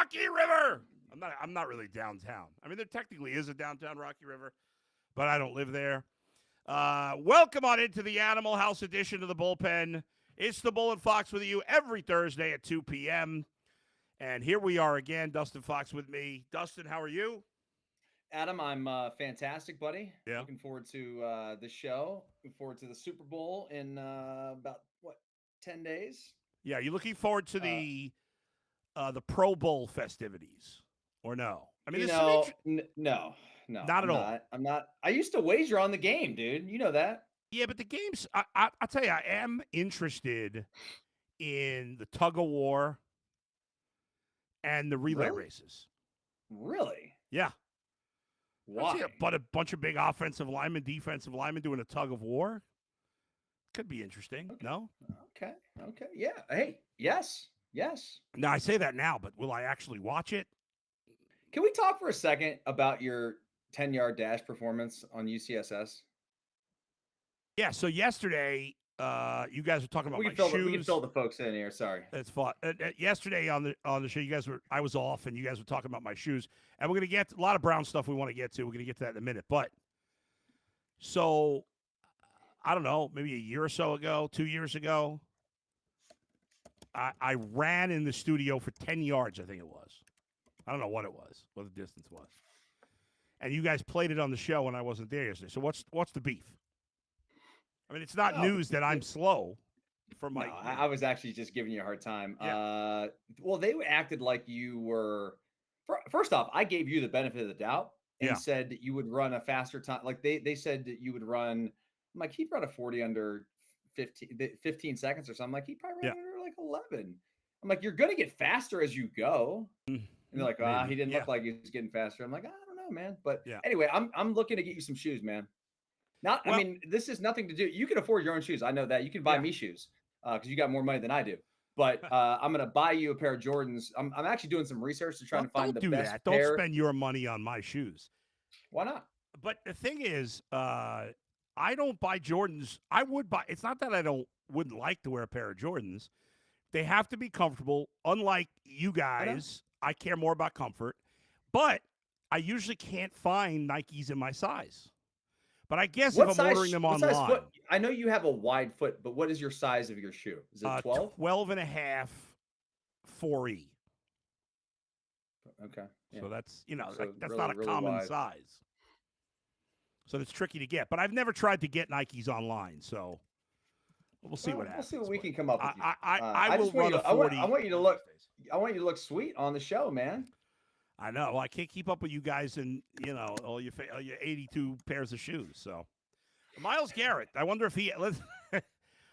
Rocky River. I'm not really downtown. I mean, there technically is a downtown Rocky River, but I don't live there. Welcome on into the Animal House edition of the Bullpen. It's the Bull and Fox with you every Thursday at 2 p.m. And here we are again, Dustin Fox with me. Dustin, how are you? Adam, I'm fantastic, buddy. Yeah. Looking forward to the show. Looking forward to the Super Bowl in about 10 days. Yeah, you looking forward to the Pro Bowl festivities, or no? I mean, You there's some know, no, not I'm at all. not. I'm not. I used to wager on the game, dude. You know that. Yeah, but the games, I'll tell you, I am interested in the tug of war and the relay Really? races. Really? Yeah. I see Why? a bunch of big offensive linemen, defensive linemen doing a tug of war. Could be interesting. Okay. No? Okay. Okay. Yeah. Hey. Yes. Yes. Now, I say that now, but will I actually watch it? Can we talk for a second about your 10-yard dash performance on UCSS? Yeah, so yesterday, you guys were talking about my shoes. We can fill the folks in here. Sorry. It's fun. Yesterday on the show, I was off, and you guys were talking about my shoes, and we're gonna get a lot of Brown stuff we want to get to. We're gonna get to that in a minute, but so I don't know, maybe a year or so ago, 2 years ago, I ran in the studio for 10 yards. I think it was. I don't know what it was, what the distance was, and you guys played it on the show when I wasn't there yesterday. So what's the beef? I mean, it's not news that I'm slow. No, I was actually just giving you a hard time. Yeah. Well, they acted like you were. First off, I gave you the benefit of the doubt and said that you would run a faster time. Like they said that you would run. I'm like, he'd run a 40 under 15 seconds or something. Like he probably ran under like 11. I'm like, you're gonna get faster as you go. And they're like, he didn't look like he was getting faster. I'm like, I don't know, man. But anyway, I'm looking to get you some shoes, man. I mean, this is nothing to do. You can afford your own shoes. I know that. You can buy me shoes because you got more money than I do. But I'm going to buy you a pair of Jordans. I'm actually doing some research to try to find the best pair. Don't spend your money on my shoes. Why not? But the thing is, I don't buy Jordans. I would buy. It's not that I wouldn't like to wear a pair of Jordans. They have to be comfortable. Unlike you guys, I care more about comfort. But I usually can't find Nikes in my size. But I guess if I'm ordering them online. I know you have a wide foot, but what is your size of your shoe? Is it 12? 12 and a half 4E. Okay. Yeah. So that's, that's really, not a common wide size. So it's tricky to get. But I've never tried to get Nikes online, so we'll see what happens. We'll see what we can come up with. I will run a 40. I want you to look sweet on the show, man. I know. Well, I can't keep up with you guys and, all your 82 pairs of shoes. So, Myles Garrett. I wonder if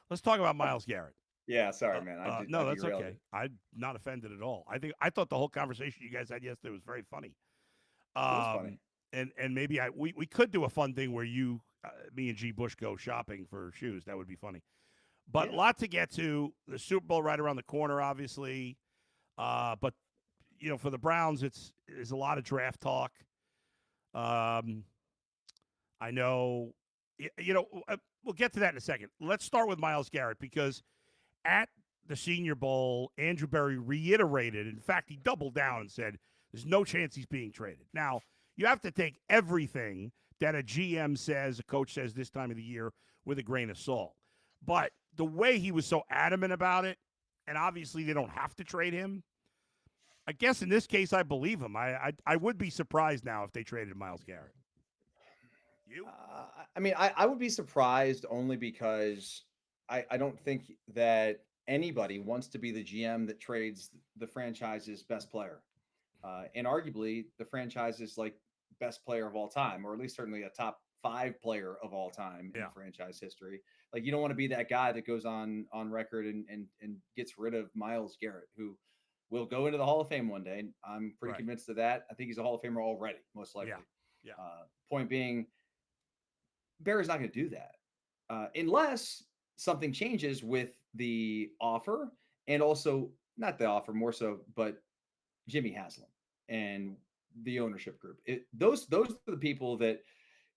let's talk about Myles Garrett. Yeah, sorry, man. No, that's okay. I'm not offended at all. I thought the whole conversation you guys had yesterday was very funny. It was funny. And maybe we could do a fun thing where me and G. Bush go shopping for shoes. That would be funny. But a lot to get to. The Super Bowl right around the corner, obviously. But for the Browns, there's a lot of draft talk. I know, we'll get to that in a second. Let's start with Myles Garrett because at the Senior Bowl, Andrew Berry reiterated. In fact, he doubled down and said there's no chance he's being traded. Now, you have to take everything that a GM says, a coach says this time of the year with a grain of salt. But the way he was so adamant about it, and obviously they don't have to trade him, I guess in this case, I believe him. I would be surprised now if they traded Myles Garrett. You? I mean, I would be surprised only because I don't think that anybody wants to be the GM that trades the franchise's best player. And arguably, the franchise's best player of all time, or at least certainly a top 5 player of all time in franchise history. Like, you don't want to be that guy that goes on record and gets rid of Myles Garrett, who will go into the Hall of Fame one day. I'm pretty convinced of that. I think he's a Hall of Famer already, most likely. Yeah. Point being, Barry's not going to do that unless something changes with the offer, and also not the offer more so, but Jimmy Haslam and the ownership group. Those are the people that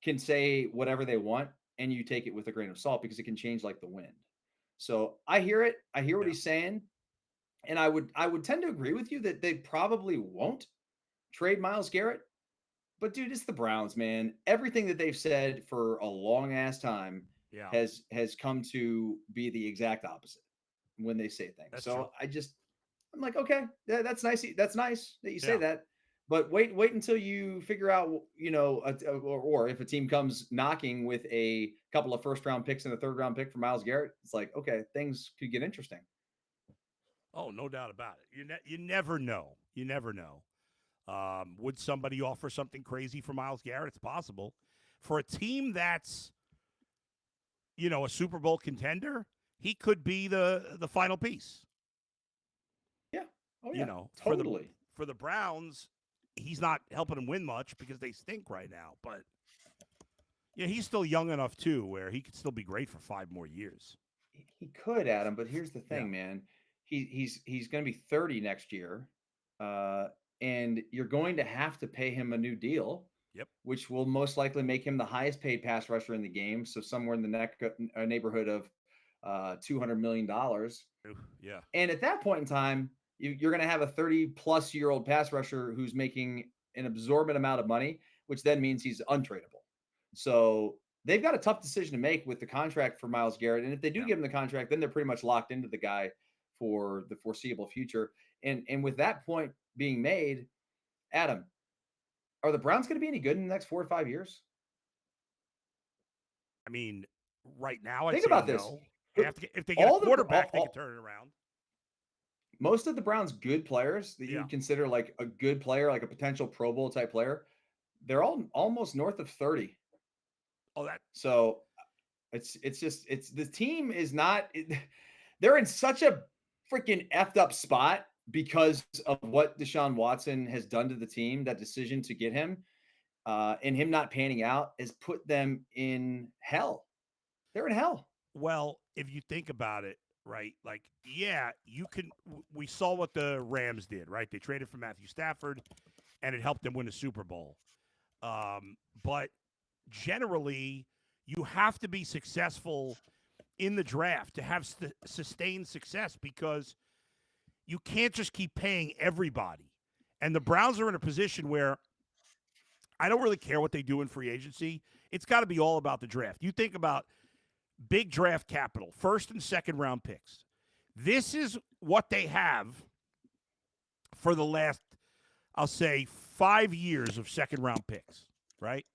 can say whatever they want, and you take it with a grain of salt because it can change like the wind. So I hear it. I hear what he's saying. And I would tend to agree with you that they probably won't trade Myles Garrett. But dude, it's the Browns, man. Everything that they've said for a long ass time Yeah, has come to be the exact opposite when they say things. that's true. So I'm like, okay, that's nice. That's nice that you say Yeah. that. But wait until you figure out, or if a team comes knocking with a couple of first round picks and a third round pick for Myles Garrett, it's like, okay, things could get interesting. Oh, no doubt about it. You never know. You never know. Would somebody offer something crazy for Myles Garrett? It's possible. For a team that's, a Super Bowl contender, he could be the final piece. Yeah. Oh yeah. For Totally. the Browns, he's not helping them win much because they stink right now. But yeah, he's still young enough too, where he could still be great for 5 more years. He could, Adam, but here's the Yeah. thing, man. He's going to be 30 next year, and you're going to have to pay him a new deal, Yep. which will most likely make him the highest paid pass rusher in the game. So somewhere in the neighborhood of $200 million. Yeah. And at that point in time, you're going to have a 30-plus-year-old pass rusher who's making an absorbent amount of money, which then means he's untradeable. So they've got a tough decision to make with the contract for Myles Garrett. And if they do give him the contract, then they're pretty much locked into the guy for the foreseeable future. And with that point being made, Adam, are the Browns going to be any good in the next 4 or 5 years? I mean, right now, I'd Think say about this. no. If they get a quarterback, they can turn it around. Most of the Browns' good players that you Yeah. would consider like a good player, like a potential Pro Bowl type player, they're all almost north of 30. Oh, So it's the team is not they're in such a freaking effed up spot because of what Deshaun Watson has done to the team. That decision to get him and him not panning out has put them in hell. They're in hell. Well, if you think about it, right? Like, yeah, you can. We saw what the Rams did, right? They traded for Matthew Stafford, and it helped them win a Super Bowl. But generally, you have to be successful in the draft to have sustained success because you can't just keep paying everybody. And the Browns are in a position where I don't really care what they do in free agency. It's got to be all about the draft. You think about big draft capital, first and second round picks. This is what they have for the last, I'll say, 5 years of second round picks, right?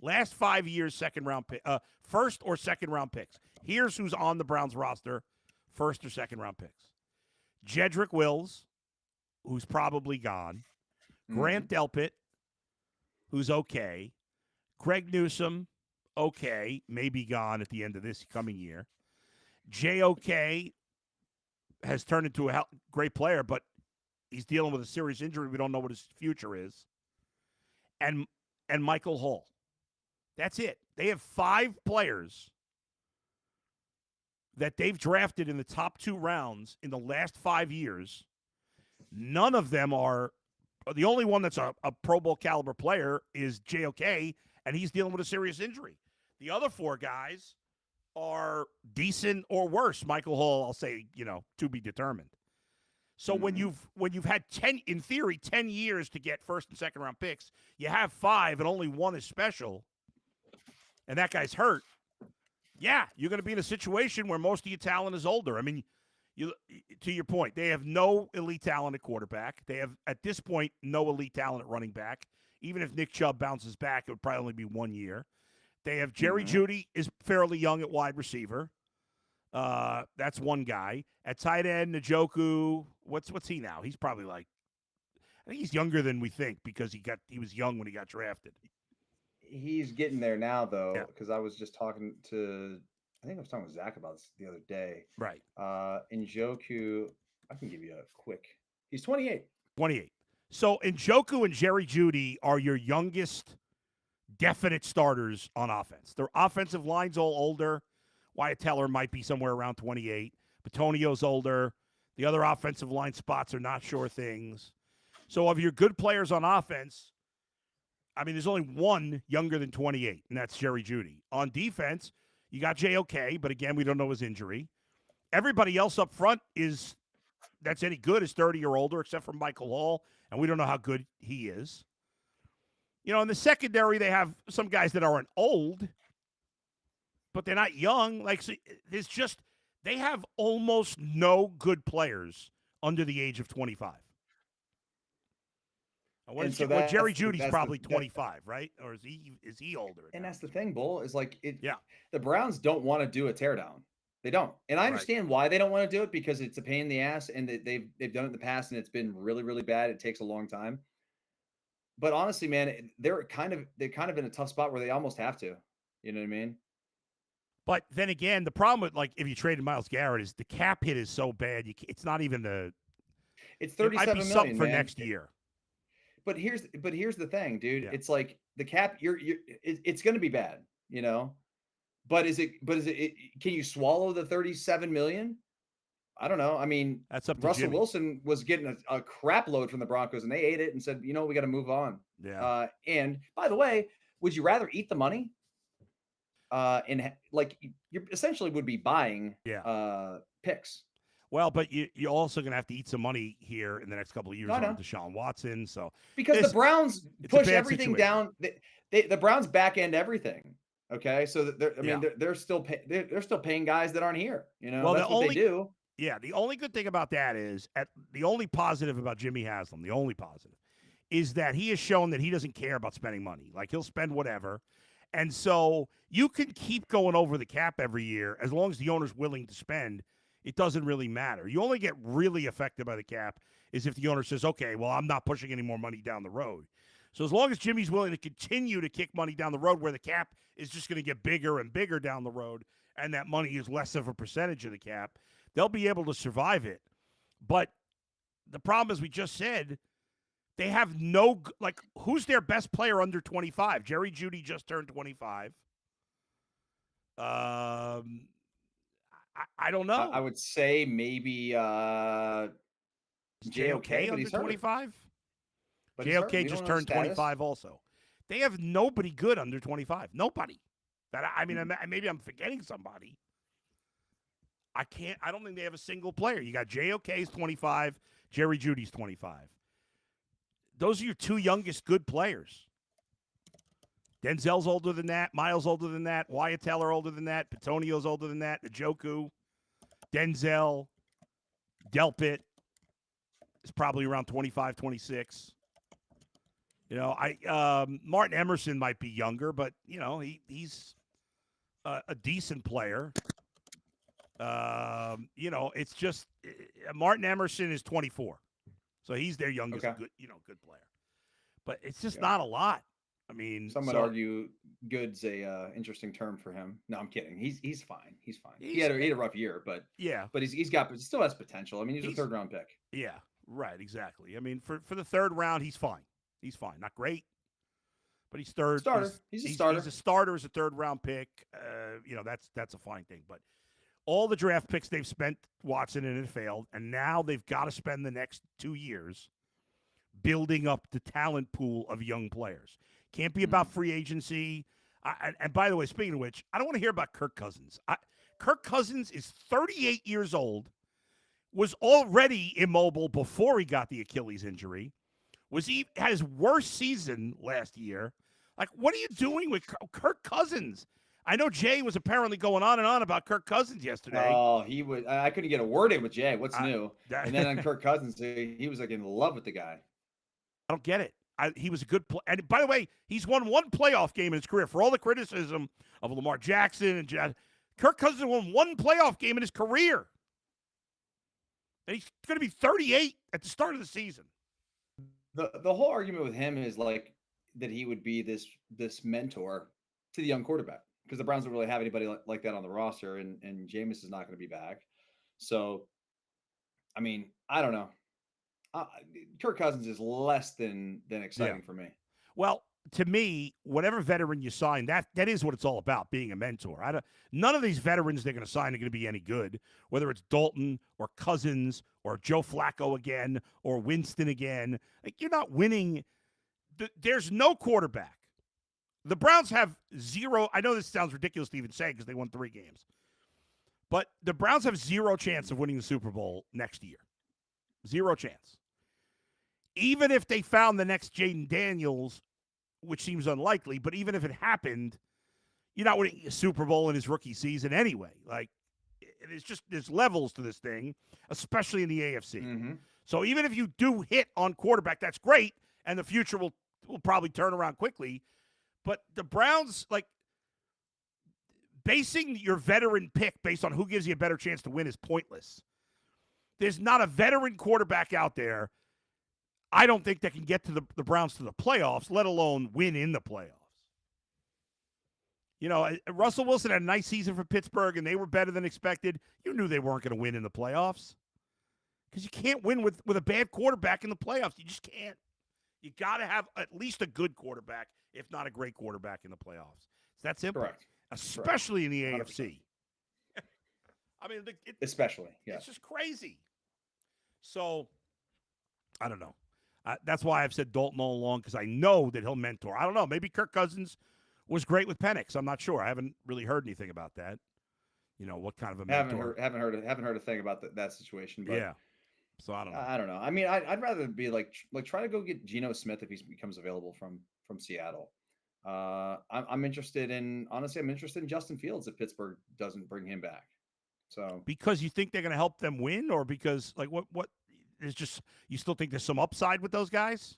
Last 5 years, second round pick, first or second round picks. Here's who's on the Browns roster, first or second round picks. Jedrick Wills, who's probably gone. Grant Delpit, who's okay. Greg Newsome, okay, maybe gone at the end of this coming year. JOK has turned into a great player, but he's dealing with a serious injury. We don't know what his future is. And Michael Hall. That's it. They have 5 players that they've drafted in the top 2 rounds in the last 5 years. None of them are – the only one that's a Pro Bowl caliber player is JOK, and he's dealing with a serious injury. The other 4 guys are decent or worse. Michael Hall, I'll say, to be determined. So when you've had 10 years to get first and second round picks, you have 5 and only 1 is special, and that guy's hurt. Yeah, you're going to be in a situation where most of your talent is older. I mean, to your point, they have no elite talent at quarterback. They have, at this point, no elite talent at running back. Even if Nick Chubb bounces back, it would probably only be 1 year. They have Jerry Jeudy is fairly young at wide receiver. That's one guy. At tight end, Njoku, what's he now? He's probably like, I think he's younger than we think because he was young when he got drafted. He's getting there now, though, because I was just talking to, I think I was talking with Zach about this the other day. Right. Njoku, I can give you a quick. He's 28. 28. So Njoku and Jerry Jeudy are your youngest definite starters on offense. Their offensive line's all older. Wyatt Teller might be somewhere around 28. Batonio's older. The other offensive line spots are not sure things. So of your good players on offense, I mean, there's only one younger than 28, and that's Jerry Jeudy. On defense, you got JOK, but again, we don't know his injury. Everybody else up front is that's any good is 30 or older, except for Michael Hall, and we don't know how good he is. In the secondary, they have some guys that aren't old, but they're not young. Like, so there's just they have almost no good players under the age of 25. Jerry Judy's probably 25, right? Or is he older? And that's the thing, Bull, is like it. Yeah. The Browns don't want to do a teardown. They don't, and I understand why they don't want to do it, because it's a pain in the ass, and they've done it in the past, and it's been really, really bad. It takes a long time. But honestly, man, they're kind of in a tough spot where they almost have to. You know what I mean? But then again, the problem with, like, if you traded Myles Garrett is the cap hit is so bad. It's not even the. It's $37 million something for next year. But here's the thing, dude. Yeah. It's like the cap. It's going to be bad, But can you swallow the $37 million? I don't know. I mean, that's up to Russell Jimmy. Wilson was getting a crap load from the Broncos, and they ate it and said, we got to move on. Yeah. And by the way, would you rather eat the money? And like you essentially would be buying picks. Well, but you're also going to have to eat some money here in the next couple of years on Deshaun Watson. So because the Browns push everything down, the Browns back end everything. Okay, so they're still paying guys that aren't here. Well, that's what they do. Yeah, the only good thing about that is the only positive about Jimmy Haslam. The only positive is that he has shown that he doesn't care about spending money. Like, he'll spend whatever. And so you can keep going over the cap every year as long as the owner's willing to spend. It doesn't really matter. You only get really affected by the cap is if the owner says, okay, well, I'm not pushing any more money down the road. So as long as Jimmy's willing to continue to kick money down the road where the cap is just going to get bigger and bigger down the road, and that money is less of a percentage of the cap, they'll be able to survive it. But the problem, as we just said, they have who's their best player under 25? Jerry Jeudy just turned 25. I don't know. I would say maybe JOK under 25. But JOK just turned 25 also. They have nobody good under 25. Nobody. Maybe I'm forgetting somebody. I don't think they have a single player. You got JOK's 25, Jerry Jeudy's 25. Those are your two youngest good players. Denzel's older than that. Myles older than that. Wyatt Teller older than that. Petonio's older than that. Njoku, Denzel, Delpit is probably around 25, 26. Martin Emerson might be younger, but he's a decent player. It's just Martin Emerson is 24, so he's their youngest good player. But it's just not a lot. I mean, some would argue good's a interesting term for him. No, I'm kidding. He's fine. He's fine. He had a rough year, but but he still has potential. I mean, he's a third round pick. Yeah, right, exactly. I mean, for the third round, he's fine. He's fine. Not great, but he's third. Starter. He's a starter. He's a starter as a third round pick. That's a fine thing. But all the draft picks they've spent Watson and it failed, and now they've got to spend the next 2 years building up the talent pool of young players. Can't be about free agency. And by the way, speaking of which, I don't want to hear about Kirk Cousins. Kirk Cousins is 38 years old, was already immobile before he got the Achilles injury, had his worst season last year. Like, what are you doing with Kirk Cousins? I know Jay was apparently going on and on about Kirk Cousins yesterday. Oh, he was. I couldn't get a word in with Jay. What's new? And then on Kirk Cousins, he was like in love with the guy. I don't get it. He was a good player. And by the way, he's won one playoff game in his career. For all the criticism of Lamar Jackson and Kirk Cousins won one playoff game in his career. And he's going to be 38 at the start of the season. The whole argument with him is like that he would be this mentor to the young quarterback, because the Browns don't really have anybody like that on the roster, and Jameis is not going to be back. So, I mean, I don't know. Kirk Cousins is less than exciting for me. Well, to me, whatever veteran you sign, that is what it's all about, being a mentor. None of these veterans they're going to sign are going to be any good, whether it's Dalton or Cousins or Joe Flacco again or Winston again. Like, you're not winning. There's no quarterback. The Browns have zero. I know this sounds ridiculous to even say because they won 3 games. But the Browns have zero chance of winning the Super Bowl next year. Zero chance. Even if they found the next Jaden Daniels, which seems unlikely, but even if it happened, you're not winning a Super Bowl in his rookie season anyway. Like, it's just, there's levels to this thing, especially in the AFC. Mm-hmm. So even if you do hit on quarterback, that's great, and the future will probably turn around quickly. But the Browns, like, basing your veteran pick based on who gives you a better chance to win is pointless. There's not a veteran quarterback out there, I don't think, that can get to the Browns to the playoffs, let alone win in the playoffs. You know, Russell Wilson had a nice season for Pittsburgh, and they were better than expected. You knew they weren't going to win in the playoffs because you can't win with a bad quarterback in the playoffs. You just can't. You got to have at least a good quarterback, if not a great quarterback, in the playoffs. It's that simple. Correct. Especially in the 100%. AFC. I mean, especially, yeah. It's just crazy. So, I don't know. That's why I've said Dalton all along, because I know that he'll mentor. I don't know. Maybe Kirk Cousins was great with Penix. I'm not sure. I haven't really heard anything about that. You know, what kind of a mentor. Haven't heard a thing about that situation. But yeah. So I don't know. I don't know. I mean, I'd rather be like try to go get Geno Smith if he becomes available from Seattle. I'm interested in Justin Fields if Pittsburgh doesn't bring him back. So because you think they're going to help them win, or because like what is just you still think there's some upside with those guys?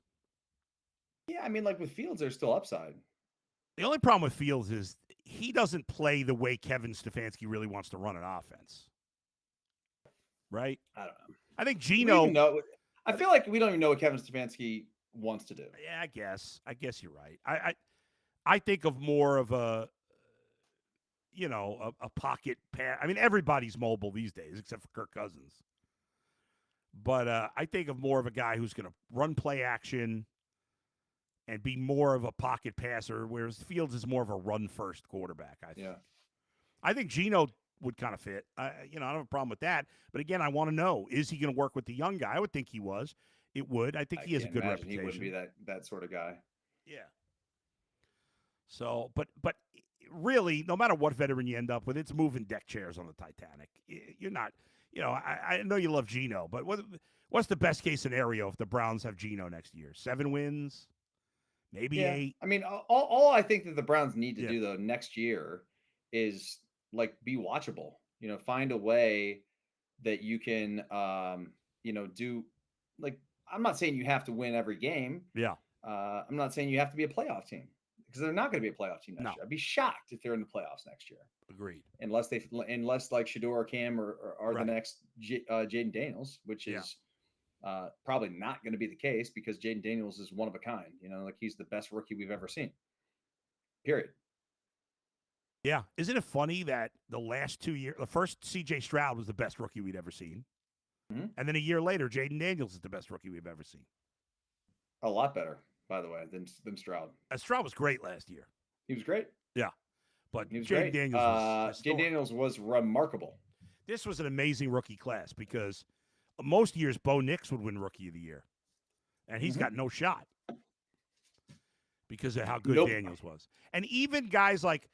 Yeah, I mean, like with Fields, there's still upside. The only problem with Fields is he doesn't play the way Kevin Stefanski really wants to run an offense. Right? I don't know. I think Geno. I feel like we don't even know what Kevin Stefanski wants to do. Yeah, I guess you're right. I think of more of a pocket pass. I mean, everybody's mobile these days except for Kirk Cousins. But I think of more of a guy who's going to run play action and be more of a pocket passer, whereas Fields is more of a run-first quarterback, I think. Yeah. I think Geno would kind of fit. I don't have a problem with that. But again, I want to know, is he going to work with the young guy? I would think he was. It would. I think he has a good reputation. He wouldn't be that sort of guy. Yeah. So, but really, no matter what veteran you end up with, it's moving deck chairs on the Titanic. You're not, I know you love Geno, but what's the best case scenario if the Browns have Geno next year? 7 wins? Maybe 8? I mean, all I think that the Browns need to do, though, next year is, like, be watchable. Find a way that you can, do, like, I'm not saying you have to win every game. Yeah. I'm not saying you have to be a playoff team, because they're not going to be a playoff team next year. I'd be shocked if they're in the playoffs next year. Agreed. Unless like Shador or Cam are right. the next Jaden Daniels, which is probably not going to be the case, because Jaden Daniels is one of a kind. Like, he's the best rookie we've ever seen. Period. Yeah. Isn't it funny that the last 2 years, the first C.J. Stroud was the best rookie we'd ever seen. Mm-hmm. And then a year later, Jaden Daniels is the best rookie we've ever seen. A lot better, by the way, than Stroud. Stroud was great last year. He was great. Yeah. But Jaden Daniels was remarkable. This was an amazing rookie class, because most years Bo Nix would win Rookie of the Year. And he's got no shot because of how good Daniels was. And even guys like,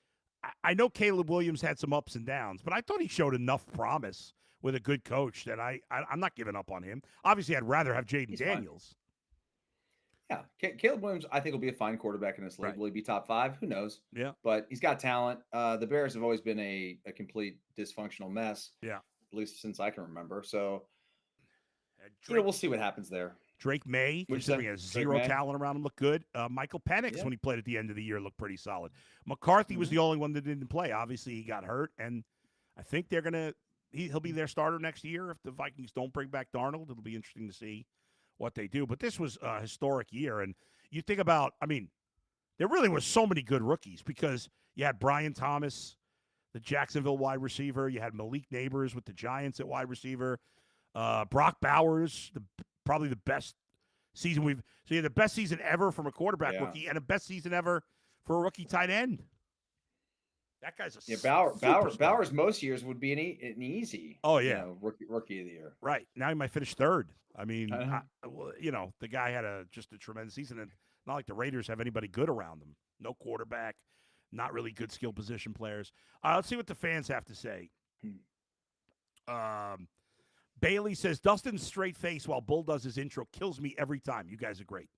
I know Caleb Williams had some ups and downs, but I thought he showed enough promise with a good coach that I'm not giving up on him. Obviously, I'd rather have Jaden Daniels. Fine. Yeah, Caleb Williams, I think, will be a fine quarterback in this league. Right. Will he be top 5? Who knows? Yeah. But he's got talent. The Bears have always been a complete dysfunctional mess. Yeah. At least since I can remember. So, we'll see what happens there. Drake May, considering he has zero talent around him, looked good. Michael Penix, when he played at the end of the year, looked pretty solid. McCarthy was the only one that didn't play. Obviously, he got hurt, and I think he'll be their starter next year if the Vikings don't bring back Darnold. It'll be interesting to see what they do. But this was a historic year, and you think about, I mean, there really was so many good rookies, because you had Brian Thomas, the Jacksonville wide receiver. You had Malik Neighbors with the Giants at wide receiver. Brock Bowers, probably the best season so you had the best season ever from a quarterback rookie, and the best season ever for a rookie tight end. That guy's Bowers most years would be an easy. Oh yeah, rookie of the year. Right, now he might finish 3rd. I mean, the guy had just a tremendous season, and not like the Raiders have anybody good around them. No quarterback, not really good skill position players. Let's see what the fans have to say. Bailey says Dustin's straight face while Bull does his intro kills me every time. You guys are great.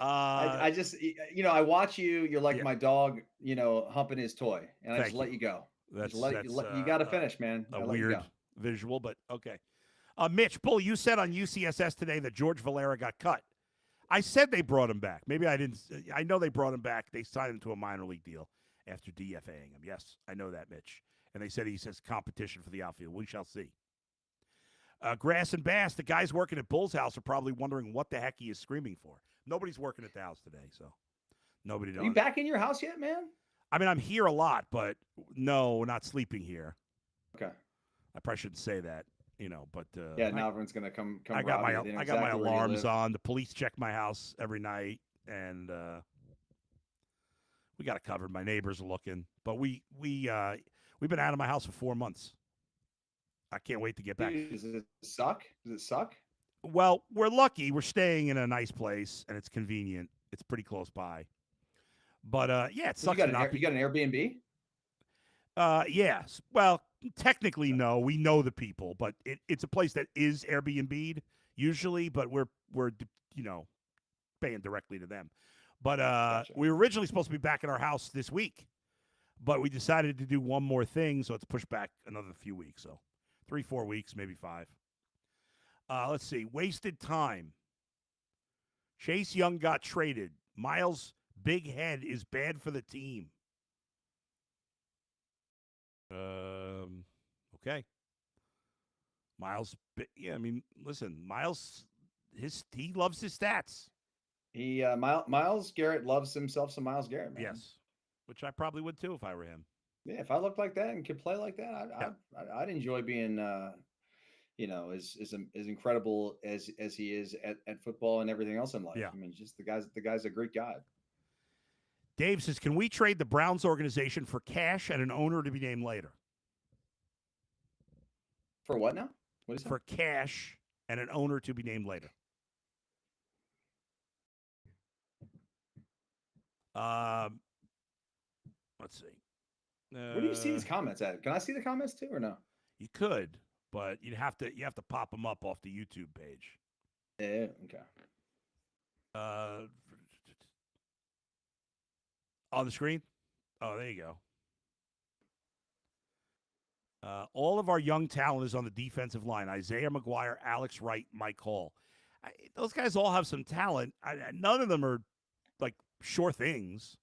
I just, I watch you. You're like yeah. my dog, humping his toy, and I just Thank let you. you go. That's You got to finish, man. a I let you weird go. visual, but okay. Mitch, Bull, you said on UCSS today that George Valera got cut. I said they brought him back. Maybe I didn't. I know they brought him back. They signed him to a minor league deal after DFAing him. Yes, I know that, Mitch. And they said he says competition for the outfield. We shall see. Grass and Bass, the guys working at Bull's house are probably wondering what the heck he is screaming for. Nobody's working at the house today, so nobody knows. Are you back in your house yet, man? I mean, I'm here a lot, but no, we're not sleeping here. Okay. I probably shouldn't say that, but yeah, now everyone's gonna come. I got my alarms on. The police check my house every night, and we got it covered. My neighbors are looking, but we've been out of my house for 4 months. I can't wait to get back. Does it suck? Does it suck? Well, we're lucky. We're staying in a nice place, and it's convenient. It's pretty close by. But, yeah, it sucks. You got an Airbnb? Yes. Well, technically, no. We know the people, but it's a place that is Airbnb'd usually, but we're paying directly to them. But Gotcha. we were originally supposed to be back in our house this week, but we decided to do one more thing, so it's pushed back another few weeks. So 3-4 weeks, maybe 5. Let's see. Wasted time. Chase Young got traded. Myles' big head is bad for the team. Okay. Myles, yeah, I mean, listen, Myles, he loves his stats. He Myles Garrett loves himself some Myles Garrett, man. Yes, which I probably would too if I were him. Yeah, if I looked like that and could play like that, I'd enjoy being, as incredible as he is at football and everything else in life. Yeah. I mean, just the guy's a great guy. Dave says, can we trade the Browns organization for cash and an owner to be named later? For what now? What is that? For cash and an owner to be named later. Let's see. Where do you see these comments at? Can I see the comments too, or no? You could, but you have to pop them up off the YouTube page. Yeah. Okay. On the screen? Oh, there you go. All of our young talent is on the defensive line. Isaiah McGuire, Alex Wright, Mike Hall. Those guys all have some talent. None of them are like sure things.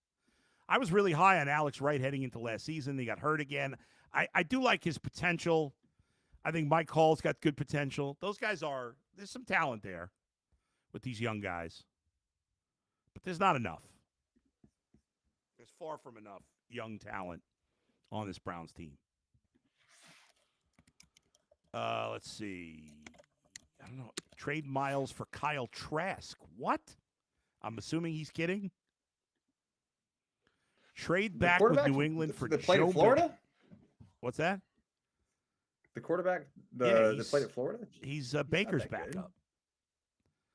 I was really high on Alex Wright heading into last season. He got hurt again. I do like his potential. I think Mike Hall's got good potential. Those guys there's some talent there with these young guys. But there's not enough. There's far from enough young talent on this Browns team. Let's see. I don't know. Trade Myles for Kyle Trask. What? I'm assuming he's kidding. Trade back with New England for the played at Florida. What's that? The quarterback that played at Florida. He's Baker's backup.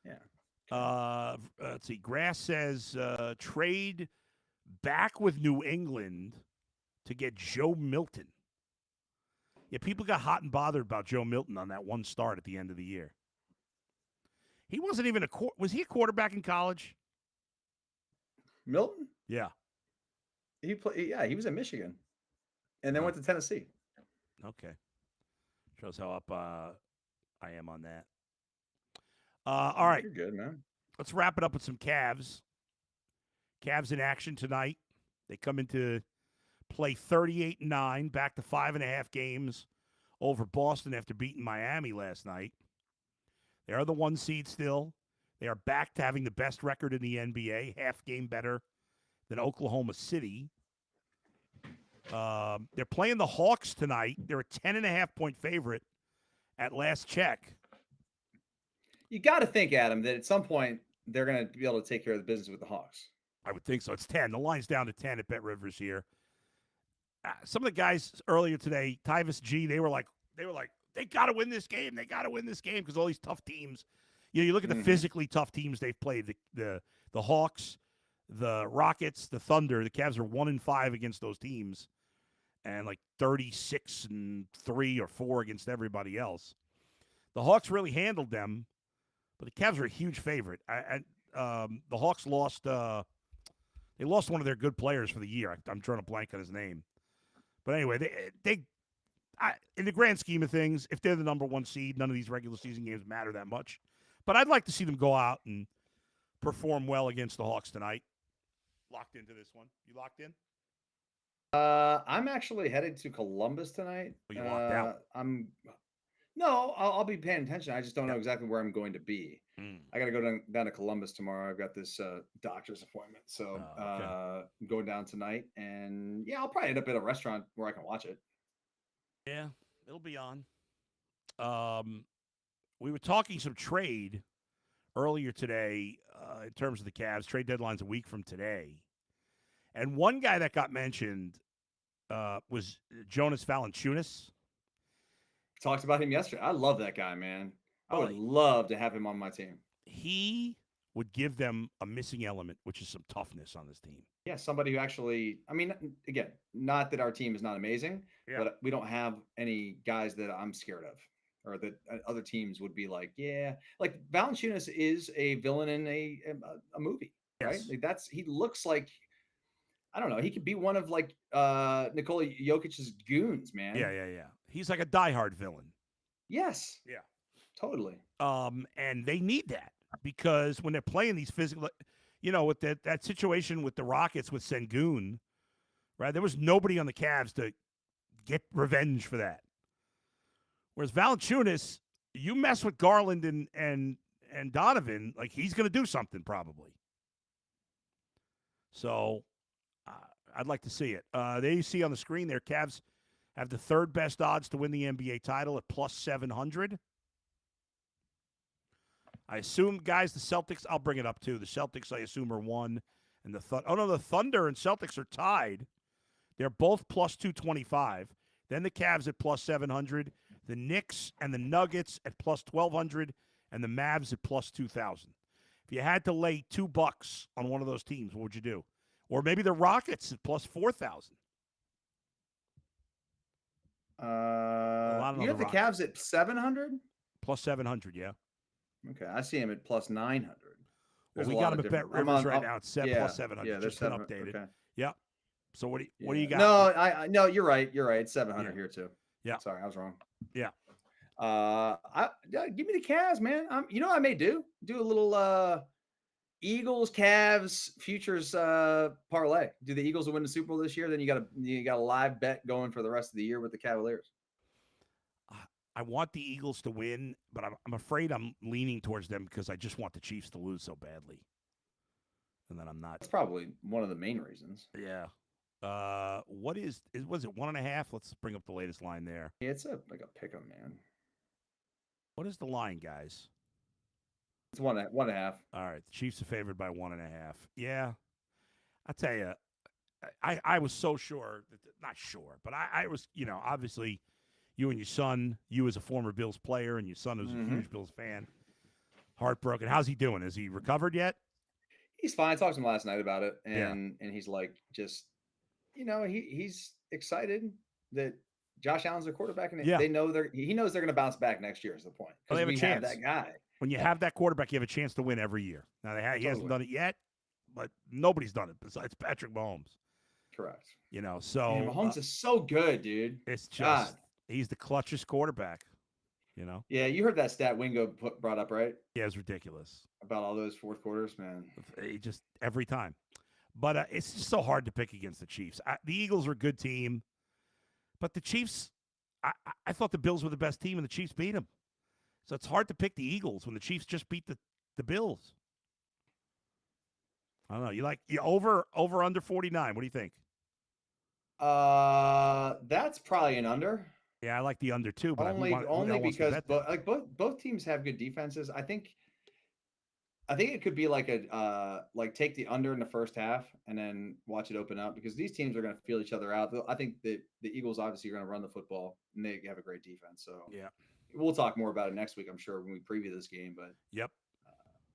Yeah. Let's see. Grass says trade back with New England to get Joe Milton. Yeah, people got hot and bothered about Joe Milton on that one start at the end of the year. He wasn't even was he a quarterback in college? Milton? Yeah. He was in Michigan, and then went to Tennessee. Okay, shows how up I am on that. All right, you're good, man. Let's wrap it up with some Cavs. Cavs in action tonight. They come into play 38-9, back to 5.5 games over Boston after beating Miami last night. They are the 1 seed still. They are back to having the best record in the NBA, half game better than Oklahoma City. They're playing the Hawks tonight. They're a 10.5-point favorite at last check. You got to think, Adam, that at some point they're going to be able to take care of the business with the Hawks. I would think so. It's 10. The line's down to 10 at Bet Rivers here. Some of the guys earlier today, Tyvis G, they were like, they got to win this game. They got to win this game because all these tough teams. You look at the physically tough teams they've played. The Hawks, the Rockets, the Thunder. The Cavs are 1-5 against those teams, and like 36-3 or 4 against everybody else. The Hawks really handled them, but the Cavs are a huge favorite. The Hawks lost. They lost one of their good players for the year. I'm trying to blank on his name, but anyway, in the grand scheme of things, if they're the number 1 seed, none of these regular season games matter that much. But I'd like to see them go out and perform well against the Hawks tonight. Locked into this one. You locked in? I'm actually headed to Columbus tonight. Oh, you locked out? I'll be paying attention. I just don't know exactly where I'm going to be. I got to go down to Columbus tomorrow. I've got this doctor's appointment, so I'm going down tonight, and I'll probably end up at a restaurant where I can watch it. Yeah, it'll be on. We were talking some trade earlier today in terms of the Cavs. Trade deadline's a week from today, and one guy that got mentioned was Jonas Valanciunas. Talked about him yesterday. I love that guy, man. I would love to have him on my team. He would give them a missing element, which is some toughness on this team. Yeah, somebody who actually, I mean, again, not that our team is not amazing, but we don't have any guys that I'm scared of or that other teams would be like, like Valanciunas is a villain in a movie, right? Like he looks like, I don't know, he could be one of like Nikola Jokic's goons, man. Yeah. He's like a diehard villain. Yes. Yeah. Totally. And they need that because when they're playing these physical, with that situation with the Rockets with Sengun, right? There was nobody on the Cavs to get revenge for that. Whereas Valanciunas, you mess with Garland and Donovan, like he's going to do something probably. So I'd like to see it. There you see on the screen there, Cavs have the 3rd best odds to win the NBA title at plus 700. I assume, guys, the Celtics, I'll bring it up too. The Celtics, I assume, are 1. And the Thunder and Celtics are tied. They're both plus 225. Then the Cavs at plus 700. The Knicks and the Nuggets at plus 1,200. And the Mavs at plus 2,000. If you had to lay $2 on one of those teams, what would you do? Or maybe the Rockets at plus 4,000. You have the Cavs at 700? Plus 700, yeah. Okay, I see him at plus 900. Well, we got him at Bet Rivers right now. It's plus 700. Yeah, just been updated. Okay. Yep. So what do you got? No, no, you're right. You're right. It's 700 here too. Yeah. Sorry, I was wrong. Yeah. Give me the Cavs, man. You know what I may do a little Eagles Cavs futures parlay. Do the Eagles win the Super Bowl this year? Then you got a live bet going for the rest of the year with the Cavaliers. I want the Eagles to win, but I'm afraid I'm leaning towards them because I just want the Chiefs to lose so badly. And then I'm not. That's probably one of the main reasons. Yeah. Was it 1.5? Let's bring up the latest line there. Yeah, it's like a pick 'em, man. What is the line, guys? It's 1.5. All right, the Chiefs are favored by 1.5. Yeah, I tell you, I was so sure, not sure, but I was, obviously, you and your son, you as a former Bills player, and your son who's a huge Bills fan, heartbroken. How's he doing? Has he recovered yet? He's fine. I talked to him last night about it, and he's like, just, he's excited that Josh Allen's their quarterback, and he knows they're going to bounce back next year. Is the point? Well, they have a chance. Have that guy. When you have that quarterback, you have a chance to win every year. Now he hasn't done it yet, but nobody's done it besides Patrick Mahomes. Correct. So Mahomes is so good, dude. It's just he's the clutchest quarterback. Yeah, you heard that stat Wingo brought up, right? Yeah, it's ridiculous about all those fourth quarters, man. He just every time. But it's just so hard to pick against the Chiefs. The Eagles are a good team, but the Chiefs, I thought the Bills were the best team, and the Chiefs beat them. So it's hard to pick the Eagles when the Chiefs just beat the Bills. I don't know. You over under 49. What do you think? That's probably an under. Yeah, I like the under too, but only because both teams have good defenses. I think it could be like take the under in the first half and then watch it open up because these teams are going to feel each other out. I think that the Eagles obviously are going to run the football and they have a great defense. So yeah, we'll talk more about it next week, I'm sure, when we preview this game. But yep,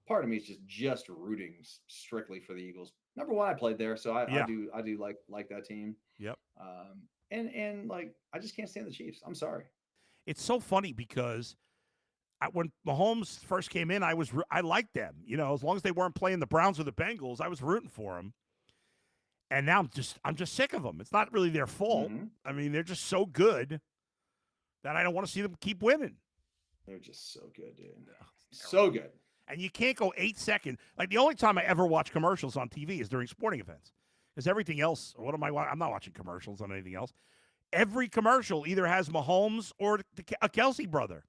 part of me is just rooting strictly for the Eagles. Number one, I played there, so I do like that team. Yep. And like, I just can't stand the Chiefs. I'm sorry. It's so funny because when Mahomes first came in, I liked them. You know, as long as they weren't playing the Browns or the Bengals, I was rooting for them. And now I'm just sick of them. It's not really their fault. Mm-hmm. I mean, they're just so good that I don't want to see them keep winning. They're just so good, dude. So good. And you can't go 8 seconds. Like, the only time I ever watch commercials on TV is during sporting events. Because everything else, what am I watching? I'm not watching commercials on anything else. Every commercial either has Mahomes or a Kelsey brother.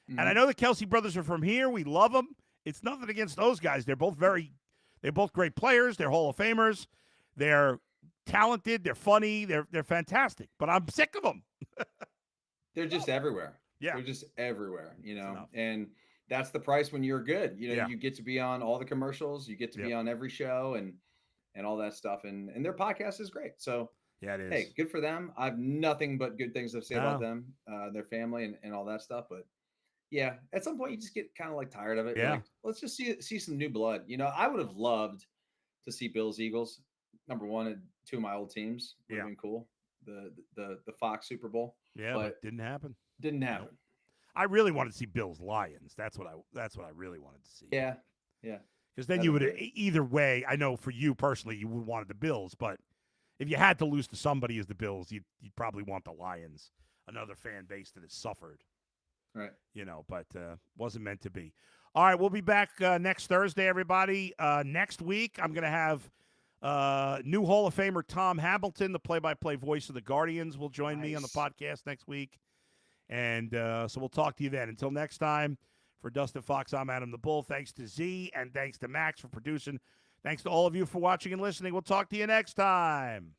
Mm-hmm. And I know the Kelsey brothers are from here. We love them. It's nothing against those guys. They're both great players. They're Hall of Famers. They're talented. They're funny. They're fantastic. But I'm sick of them. They're just everywhere. Yeah. They're just everywhere, you know, and that's the price when you're good. You know, you get to be on all the commercials. You get to be on every show and all that stuff. And their podcast is great. So, yeah, it is. Hey, good for them. I have nothing but good things to say about them, their family and all that stuff. But yeah, at some point you just get kind of like tired of it. Yeah. Like, let's just see some new blood. You know, I would have loved to see Bills Eagles, number one, and two of my old teams. Would have been cool. The Fox Super Bowl. Yeah, but didn't happen. Didn't happen. Nope. I really wanted to see Bills Lions. That's what I really wanted to see. Yeah. Because then you would either way. I know for you personally, you would wanted the Bills, but if you had to lose to somebody as the Bills, you'd probably want the Lions, another fan base that has suffered. Right. You know, but wasn't meant to be. All right, we'll be back next Thursday, everybody. Next week, I'm going to have new Hall of Famer Tom Hamilton, the play-by-play voice of the Guardians, will join me on the podcast next week. And so we'll talk to you then. Until next time, for Dustin Fox, I'm Adam the Bull. Thanks to Z and thanks to Max for producing. Thanks to all of you for watching and listening. We'll talk to you next time.